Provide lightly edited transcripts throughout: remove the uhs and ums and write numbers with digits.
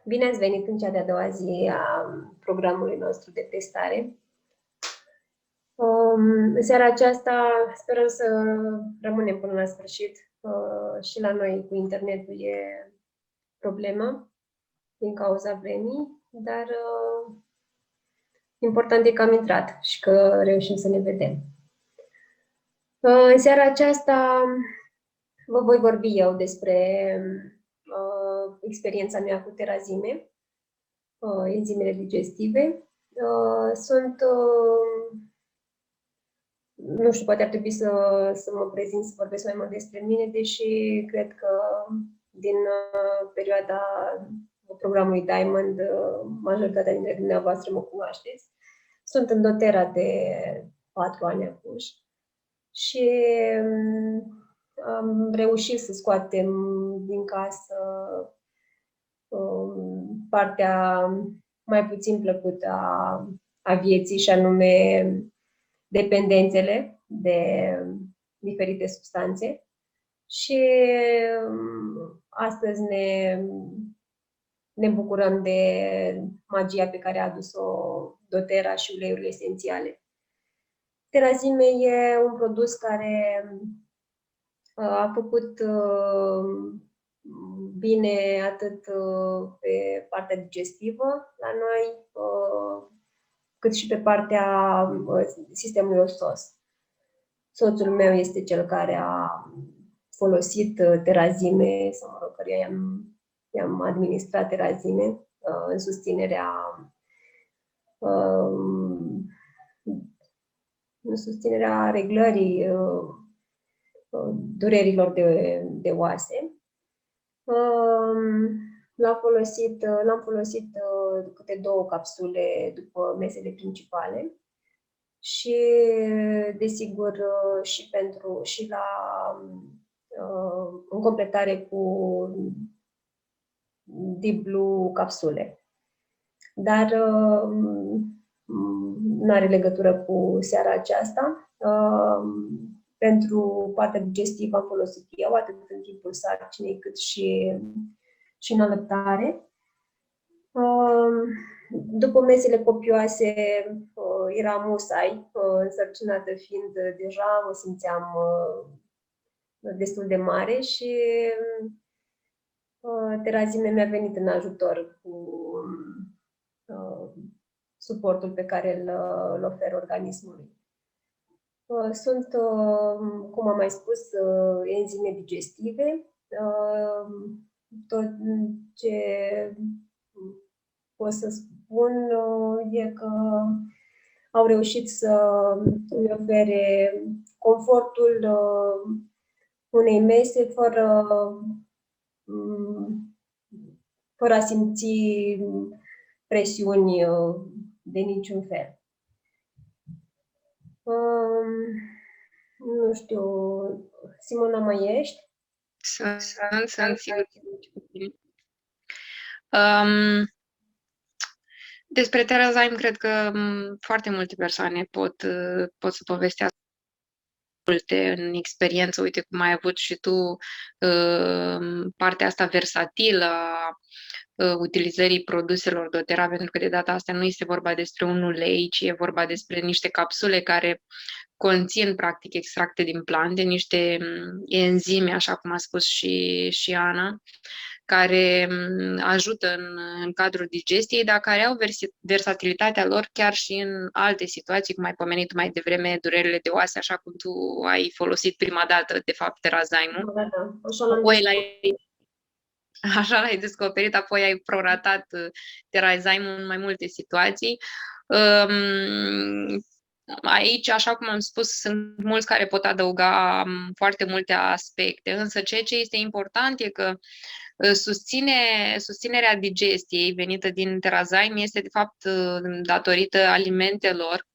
Bine ați venit în cea de-a doua zi a programului nostru de testare. În seara aceasta sperăm să rămânem până la sfârșit. Și la noi cu internetul e problemă din cauza vremii, dar important e că am intrat și că reușim să ne vedem. În seara aceasta vă voi vorbi eu despre experiența mea cu terazime, enzimele digestive. Nu știu, poate ar trebui să mă prezint, să vorbesc mai mult despre mine, deși cred că din perioada programului Diamond, majoritatea dintre dumneavoastră mă cunoașteți. Sunt în doTERRA de 4 ani acum și am reușit să scoatem din casă partea mai puțin plăcută a vieții, și anume dependențele de diferite substanțe. Și astăzi ne bucurăm de magia pe care a adus-o doTERRA și uleiurile esențiale. Terazime e un produs care a făcut bine atât pe partea digestivă la noi, cât și pe partea sistemului ostos. Soțul meu este cel care a folosit terazime, sau mă rog, căruia i-am administrat terazime în susținerea reglării durerilor de oase. L-am folosit câte 2 capsule după mesele principale și, desigur, în completare cu Deep Blue capsule. Dar nu are legătură cu seara aceasta. Pentru partea digestivă am folosit eu, atât în timpul sarcinei, cât și în alăptare. După mesele copioase, eram musai, însărcinată fiind deja, mă simțeam destul de mare și terazime mi-a venit în ajutor cu suportul pe care îl ofer organismului. Sunt, cum am mai spus, enzime digestive. Tot ce pot să spun e că au reușit să îmi ofere confortul unei mese fără a simți presiuni de niciun fel. Nu știu, Simona, mai ești? Sunt sigur. Despre Terazime cred că foarte multe persoane pot să povestească multe în experiență. Uite cum ai avut și tu partea asta versatilă a utilizării produselor doTERRA, pentru că de data asta nu este vorba despre un ulei, ci e vorba despre niște capsule care conțin practic extracte din plante, niște enzime, așa cum a spus și Ana, care ajută în cadrul digestiei, dar care au versatilitatea lor chiar și în alte situații, cum ai pomenit mai devreme, durerile de oase, așa cum tu ai folosit prima dată, de fapt, terazime-ul. Așa l-ai descoperit, apoi ai proratat terazime-ul în mai multe situații. Aici, așa cum am spus, sunt mulți care pot adăuga foarte multe aspecte, însă ceea ce este important e că susținerea digestiei venită din terazime este, de fapt, datorită alimentelor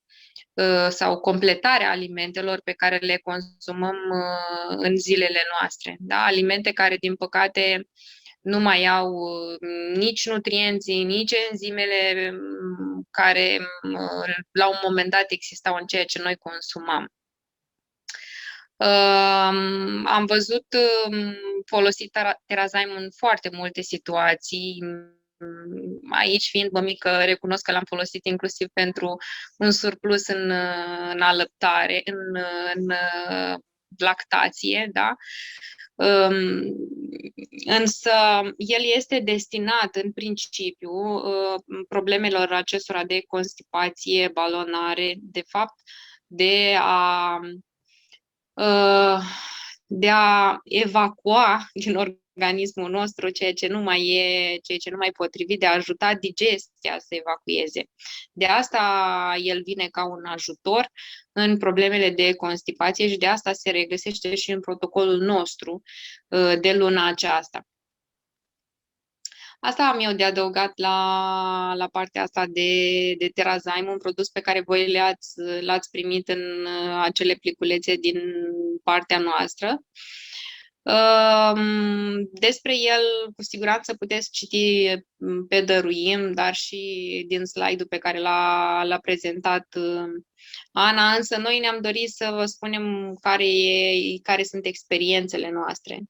sau completarea alimentelor pe care le consumăm în zilele noastre. Da? Alimente care, din păcate, nu mai au nici nutrienții, nici enzimele care la un moment dat existau în ceea ce noi consumam. Am văzut folosit terazime în foarte multe situații aici fiind mămică, recunosc că l-am folosit inclusiv pentru un surplus în alăptare, în lactație, da? Însă el este destinat în principiu problemelor acestora de constipație, balonare, de fapt, uh, de a evacua din organismul nostru ceea ce nu mai e, ceea ce nu mai e potrivit, de a ajuta digestia să evacueze. De asta el vine ca un ajutor în problemele de constipație și de asta se regăsește și în protocolul nostru de luna aceasta. Asta am eu de adăugat la partea asta de Terazyme, un produs pe care voi l-ați primit în acele pliculețe din partea noastră. Despre el, cu siguranță, puteți citi pe Dăruim, dar și din slide-ul pe care l-a prezentat Ana, însă noi ne-am dorit să vă spunem care sunt experiențele noastre.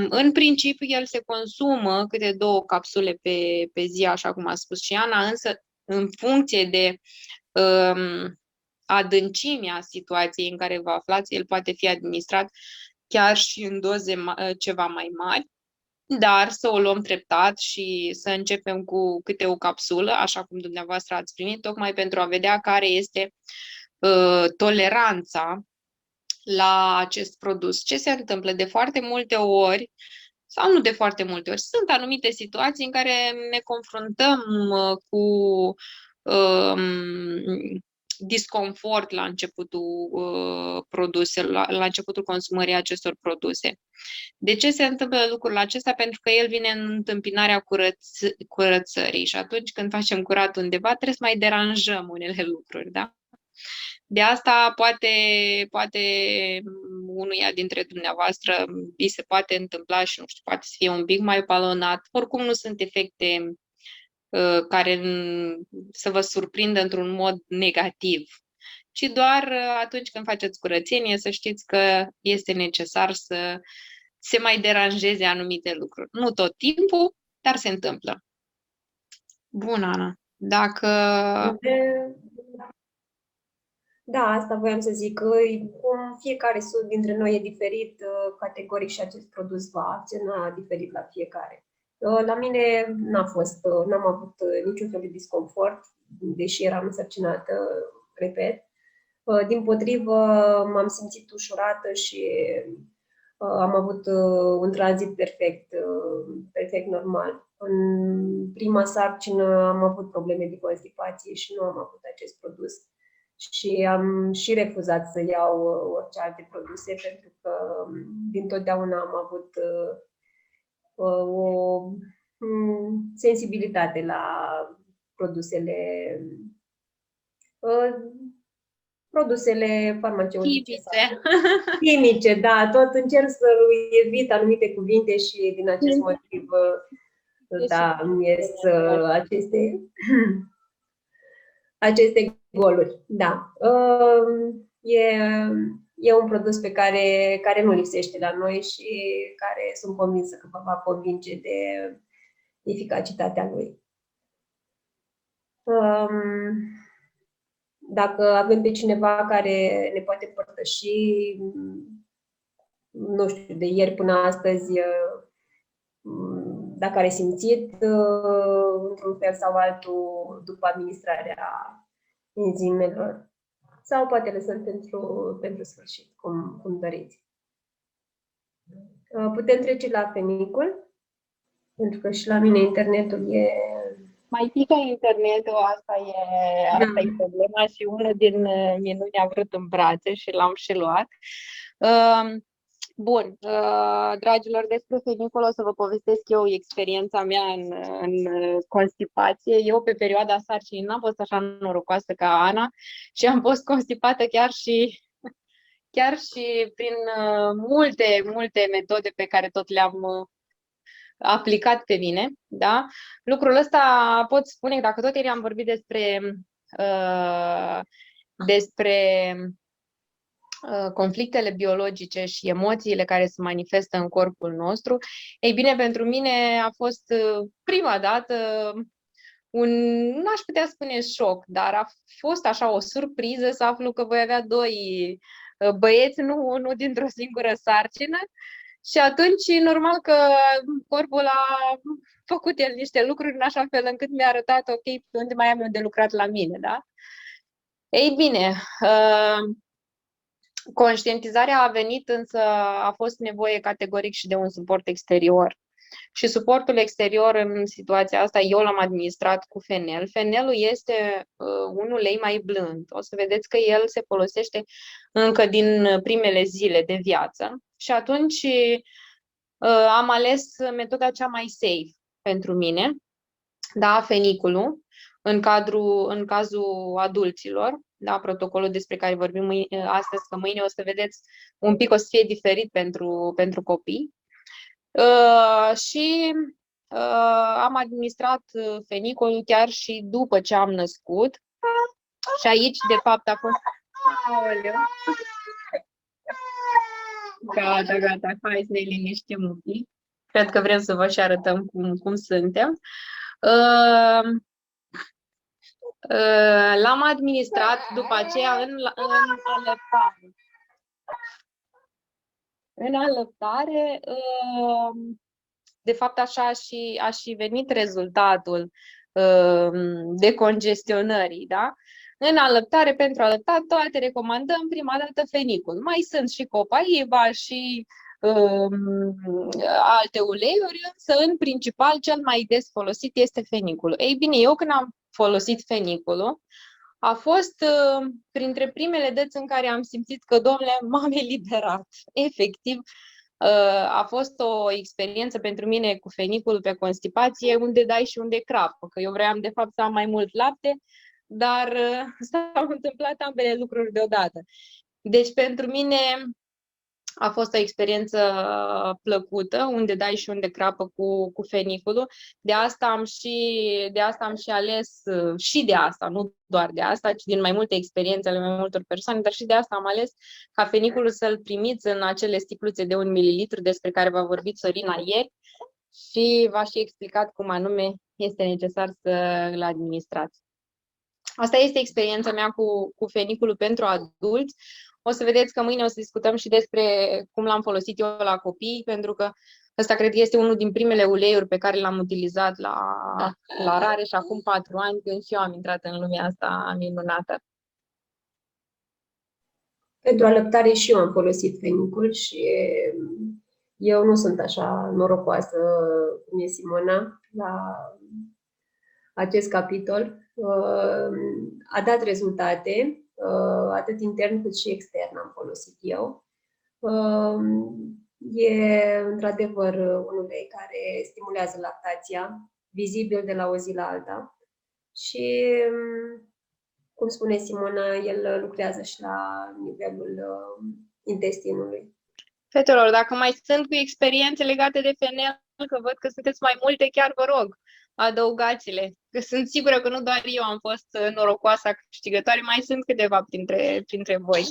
În principiu, el se consumă câte 2 capsule pe zi, așa cum a spus și Ana, însă în funcție de adâncimea situației în care vă aflați, el poate fi administrat chiar și în doze ceva mai mari, dar să o luăm treptat și să începem cu câte o capsulă, așa cum dumneavoastră ați primit, tocmai pentru a vedea care este toleranța la acest produs. Ce se întâmplă? De foarte multe ori, sau nu de foarte multe ori, sunt anumite situații în care ne confruntăm cu disconfort la începutul produselor, la începutul consumării acestor produse. De ce se întâmplă lucrul acesta? Pentru că el vine în întâmpinarea curățării și atunci când facem curat undeva trebuie să mai deranjăm unele lucruri, da? De asta poate unuia dintre dumneavoastră îi se poate întâmpla și, nu știu, poate să fie un pic mai balonat. Oricum nu sunt efecte care să vă surprindă într-un mod negativ, ci doar atunci când faceți curățenie să știți că este necesar să se mai deranjeze anumite lucruri. Nu tot timpul, dar se întâmplă. Bun, Ana. Dacă... Da, asta voiam să zic, că cum fiecare dintre noi e diferit, categoric și acest produs va acționa diferit la fiecare. La mine n-am avut niciun fel de disconfort, deși eram însărcinată, repet. Dimpotrivă, m-am simțit ușurată și am avut un tranzit perfect normal. În prima sarcină am avut probleme de constipație și nu am avut acest produs. Și am și refuzat să iau orice alte produse pentru că dintotdeauna am avut o sensibilitate la produsele farmaceutice. Chimice, da, tot încerc să evit anumite cuvinte și din acest motiv, da, îmi ies aceste goluri, da. E un produs pe care nu lipsește la noi și care sunt convinsă că vă va convinge de eficacitatea lui. Dacă avem pe cineva care ne poate împărtăși, nu știu, de ieri până astăzi, dacă are simțit într-un fel sau altul după administrarea enzimelor, sau poate lăsăm pentru sfârșit, cum doriți. Putem trece la femicul, pentru că și la mine internetul e... Mai pică internetul, asta e problema și una din minuni a vrut în brațe și l-am și luat. Bun, dragilor, despre femicul o să vă povestesc eu experiența mea în constipație. Eu, pe perioada sarcinii, n-am fost așa norocoasă ca Ana și am fost constipată chiar și prin multe metode pe care tot le-am aplicat pe mine, da? Lucrul ăsta pot spune că dacă tot ieri am vorbit despre conflictele biologice și emoțiile care se manifestă în corpul nostru, ei bine, pentru mine a fost prima dată n-aș putea spune șoc, dar a fost așa o surpriză să aflu că voi avea doi băieți, nu dintr-o singură sarcină. Și atunci, normal că corpul a făcut el niște lucruri în așa fel încât mi-a arătat, ok, pe unde mai am eu de lucrat la mine, da? Ei bine, conștientizarea a venit, însă a fost nevoie categoric și de un suport exterior. Și suportul exterior în situația asta eu l-am administrat cu fenel. Fenelul este un ulei mai blând. O să vedeți că el se folosește încă din primele zile de viață. Și atunci am ales metoda cea mai safe pentru mine, da, feniculul, în cazul adulților, da, protocolul despre care vorbim astăzi, că mâine o să vedeți un pic o să fie diferit pentru copii. Și am administrat feniculul chiar și după ce am născut. Și aici, de fapt, a fost... Aoleu. Gata, hai să ne liniștim un pic. Cred că vrem să vă și arătăm cum suntem. L-am administrat după aceea în alăptare. În alăptare, de fapt, așa a și venit rezultatul decongestionării, da? În alăptare, pentru alăptat, toate recomandăm prima dată fenicul. Mai sunt și copaiba și alte uleiuri, însă în principal cel mai des folosit este fenicul. Ei bine, eu când am folosit feniculul, a fost printre primele dăți în care am simțit că, domnule, m-am eliberat. Efectiv, a fost o experiență pentru mine cu fenicul pe constipație, unde dai și unde crapă, că eu vreau de fapt să am mai mult lapte, dar s-au întâmplat ambele lucruri deodată. Deci pentru mine a fost o experiență plăcută, unde dai și unde crapă cu feniculul. De asta am și ales, și de asta, nu doar de asta, ci din mai multe experiențe ale mai multor persoane, dar și de asta am ales ca feniculul să-l primiți în acele sticluțe de 1 mililitru despre care v-a vorbit Sorina ieri și v-a și explicat cum anume este necesar să îl administrați. Asta este experiența mea cu feniculul pentru adulți. O să vedeți că mâine o să discutăm și despre cum l-am folosit eu la copii, pentru că ăsta cred că este unul din primele uleiuri pe care l-am utilizat la rare și acum 4 ani, când și eu am intrat în lumea asta minunată. Pentru alăptare și eu am folosit fenicul și eu nu sunt așa norocoasă cum e Simona la acest capitol. A dat rezultate, atât intern cât și extern am folosit eu. E într-adevăr un ulei care stimulează lactația, vizibil de la o zi la alta. Și, cum spune Simona, el lucrează și la nivelul intestinului. Fetelor, dacă mai sunt cu experiențe legate de fenel, că văd că sunteți mai multe, chiar vă rog, adăugați-le. Că sunt sigură că nu doar eu am fost norocoasa câștigătoare, mai sunt câteva printre voi.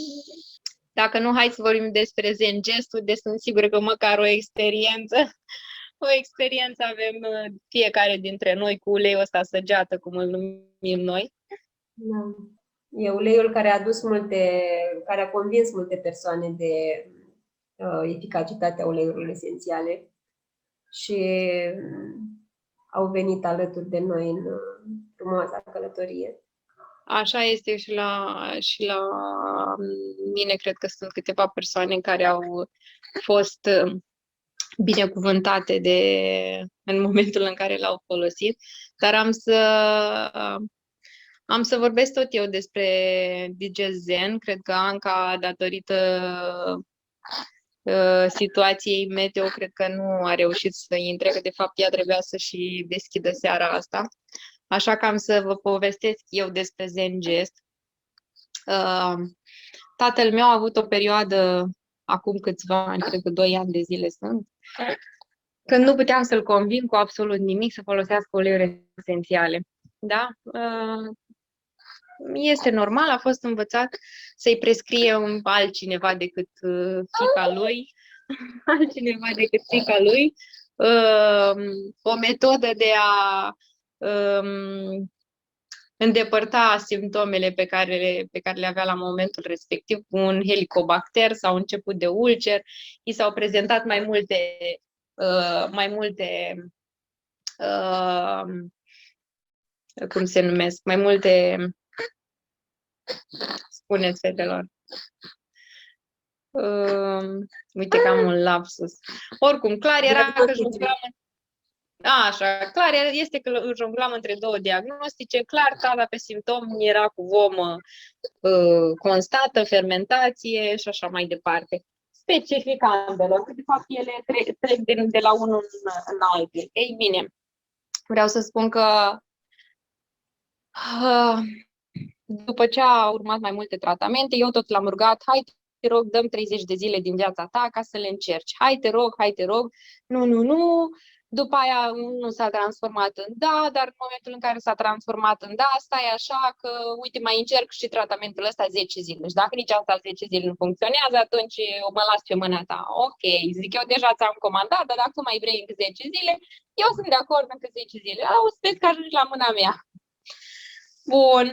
Dacă nu, hai să vorbim despre Zen gestul, deci sunt sigură că măcar o experiență avem fiecare dintre noi cu uleiul ăsta săgeată, cum îl numim noi. Da. E uleiul care a convins multe persoane de eficacitatea uleiurilor esențiale și au venit alături de noi în frumoasa călătorie. Așa este și la mine, cred că sunt câteva persoane care au fost binecuvântate în momentul în care l-au folosit, dar am să vorbesc tot eu despre DigeZen. Cred că Anca, datorită situației meteo, cred că nu a reușit să intre, că de fapt ea trebuia să și deschidă seara asta. Așa că am să vă povestesc eu despre Zen Gest. Tatăl meu a avut o perioadă, acum câțiva ani, cred că 2 ani de zile sunt, când nu puteam să-l conving cu absolut nimic să folosească uleiuri esențiale. Da? este normal, a fost învățat să-i prescrie un altcineva decât fiica lui, altcineva decât fiica lui, o metodă de a îndepărta simptomele pe care le avea la momentul respectiv cu un helicobacter sau început de ulcer. I s-au prezentat mai multe cum se numesc, mai multe, spuneți, fetelor. Uite că am un lapsus. Oricum, clar era că jonglam, așa, clar este că jonglam între două diagnostice, clar, tata pe simptom era cu vomă constată, fermentație și așa mai departe. Specific ambelor, că de fapt ele trec de la unul în altul. Ei bine, vreau să spun că după ce a urmat mai multe tratamente, eu tot l-am rugat, hai, te rog, dăm 30 de zile din viața ta ca să le încerci. Hai, te rog, nu. După aia nu s-a transformat în da, dar în momentul în care s-a transformat în da, stai așa că, uite, mai încerc și tratamentul ăsta 10 zile. Și dacă nici asta 10 zile nu funcționează, atunci mă las pe mâna ta. Ok, zic, eu deja ți-am comandat, dar dacă tu mai vrei încă 10 zile, eu sunt de acord încă 10 zile. Sper că ajungi la mâna mea. Bun.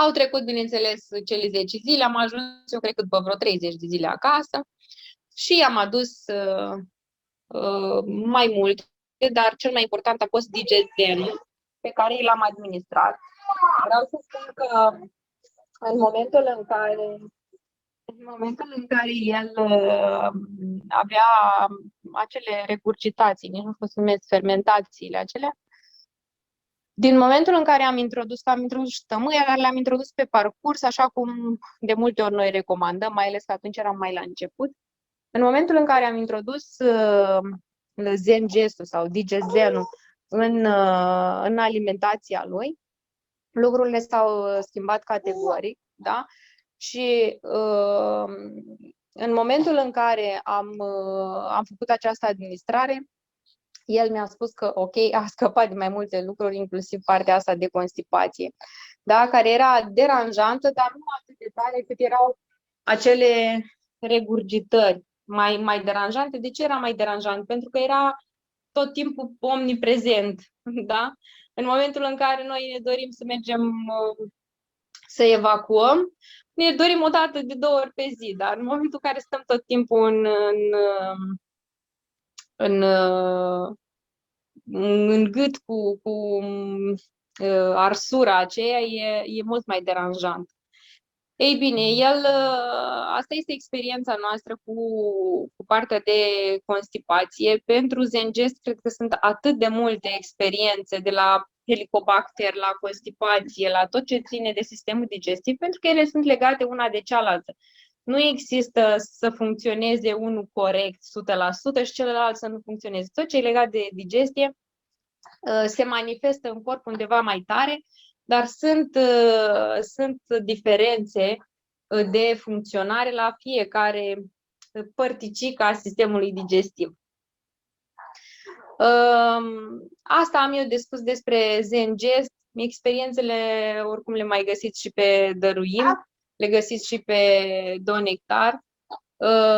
Au trecut, bineînțeles, cele 10 zile, am ajuns, eu cred că după vreo 30 de zile acasă și am adus mai mult, dar cel mai important a fost digestenul pe care l-am administrat. Vreau să spun că în momentul în care el avea acele regurgitații, nici nu pot să numesc fermentațiile acelea, din momentul în care am introdus și tămâia, dar le-am introdus pe parcurs, așa cum de multe ori noi recomandăm, mai ales că atunci eram mai la început. În momentul în care am introdus Zen-gestul sau digezenul în alimentația lui, lucrurile s-au schimbat categoric, da? Și în momentul în care am făcut această administrare, el mi-a spus că, ok, a scăpat de mai multe lucruri, inclusiv partea asta de constipație, da? Care era deranjantă, dar nu atât de tare cât erau acele regurgitări mai deranjante. De ce era mai deranjant? Pentru că era tot timpul omniprezent, da? În momentul în care noi ne dorim să mergem să evacuăm, ne dorim o dată de 2 ori pe zi, dar în momentul în care stăm tot timpul în gât cu arsura aceea, e mult mai deranjant. Ei bine, asta este experiența noastră cu partea de constipație. Pentru Zen-gest, cred că sunt atât de multe experiențe, de la helicobacter, la constipație, la tot ce ține de sistemul digestiv, pentru că ele sunt legate una de cealaltă. Nu există să funcționeze unul corect 100% și celălalt să nu funcționeze. Tot ce e legat de digestie se manifestă în corp undeva mai tare, dar sunt diferențe de funcționare la fiecare părticică a sistemului digestiv. Asta am eu de spus despre Zen-gest. Experiențele oricum le mai găsiți și pe Dăruim, le găsiți și pe Donectar,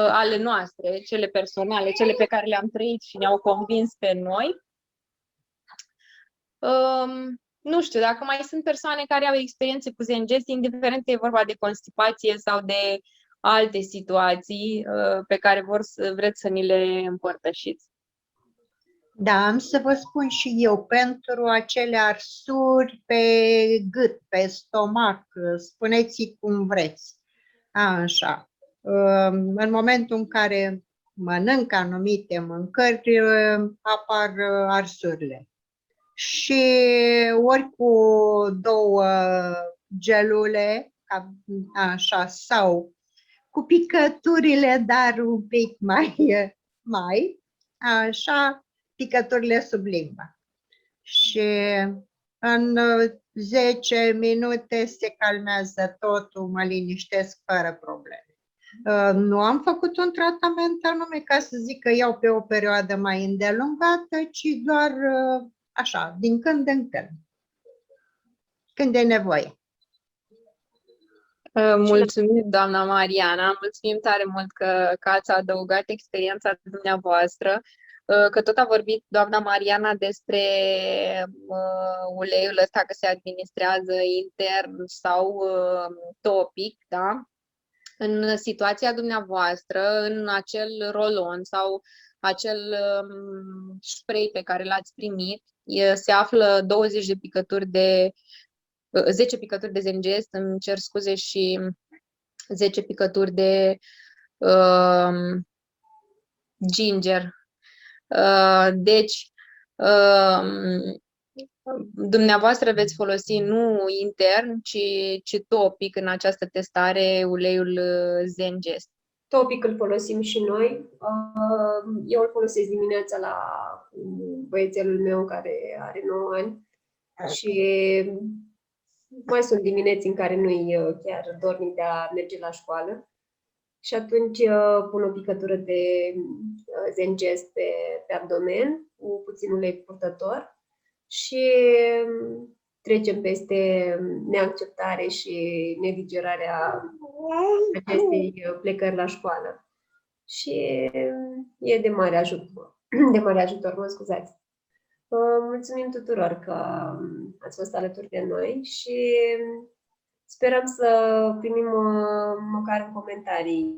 ale noastre, cele personale, cele pe care le-am trăit și ne-au convins pe noi. Nu știu, dacă mai sunt persoane care au experiențe cu Zen-gest, indiferent că e vorba de constipație sau de alte situații pe care vreți să ni le împărtășiți. Da, am să vă spun și eu, pentru acele arsuri pe gât, pe stomac, spuneți cum vreți. Așa. În momentul în care mănânc anumite mâncări, apar arsurile. Și ori cu 2 gelule, așa, sau cu picăturile, dar un pic mai, așa, picăturile sub limba. Și în 10 minute se calmează totul, mă liniștesc fără probleme. Nu am făcut un tratament anume ca să zic că iau pe o perioadă mai îndelungată, ci doar așa, din când în când, când e nevoie. Mulțumim, doamna Mariana, mulțumim tare mult că ați adăugat experiența dumneavoastră, că tot a vorbit doamna Mariana despre uleiul ăsta că se administrează intern sau topic, da? În situația dumneavoastră, în acel rolon sau acel spray pe care l-ați primit, se află 20 de picături de 10 picături de zengest, îmi cer scuze, și 10 picături de ginger. Deci, dumneavoastră veți folosi nu intern, ci topic în această testare uleiul zengest. Topic îl folosim și noi. Eu îl folosesc dimineața la băiețelul meu care are 9 ani și mai sunt dimineți în care nu-i chiar dornic de a merge la școală. Și atunci pun o picătură de zengest pe abdomen cu puțin ulei purtător și trecem peste neacceptare și nedigerarea acestei plecări la școală. Și e de mare ajutor, mă scuzați. Mulțumim tuturor că ați fost alături de noi și sperăm să primim măcar în comentarii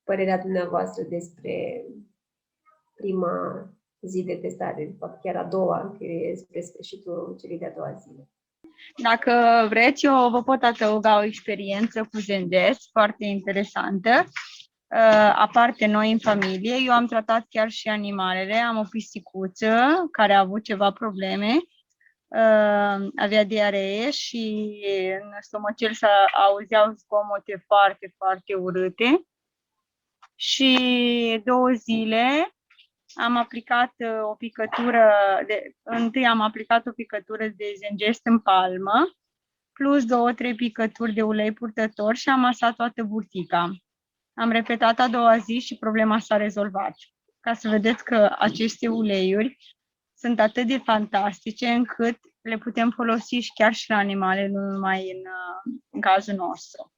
părerea dumneavoastră despre prima zi de testare, de fapt chiar a doua, că e spre sfârșitul celei de-a doua zile. Dacă vreți, eu vă pot adăuga o experiență cu zengest foarte interesantă. Aparte noi în familie, eu am tratat chiar și animalele, am o pisicuță care a avut ceva probleme, avea diaree și în stomacel se auzeau zgomote foarte, foarte urâte și 2 zile am aplicat o picătură, întâi am aplicat o picătură de zengest în palmă, plus 2-3 picături de ulei purtător și am masat toată burtica. Am repetat a doua zi și problema s-a rezolvat. Ca să vedeți că aceste uleiuri sunt atât de fantastice încât le putem folosi și chiar și la animale, nu numai în cazul nostru.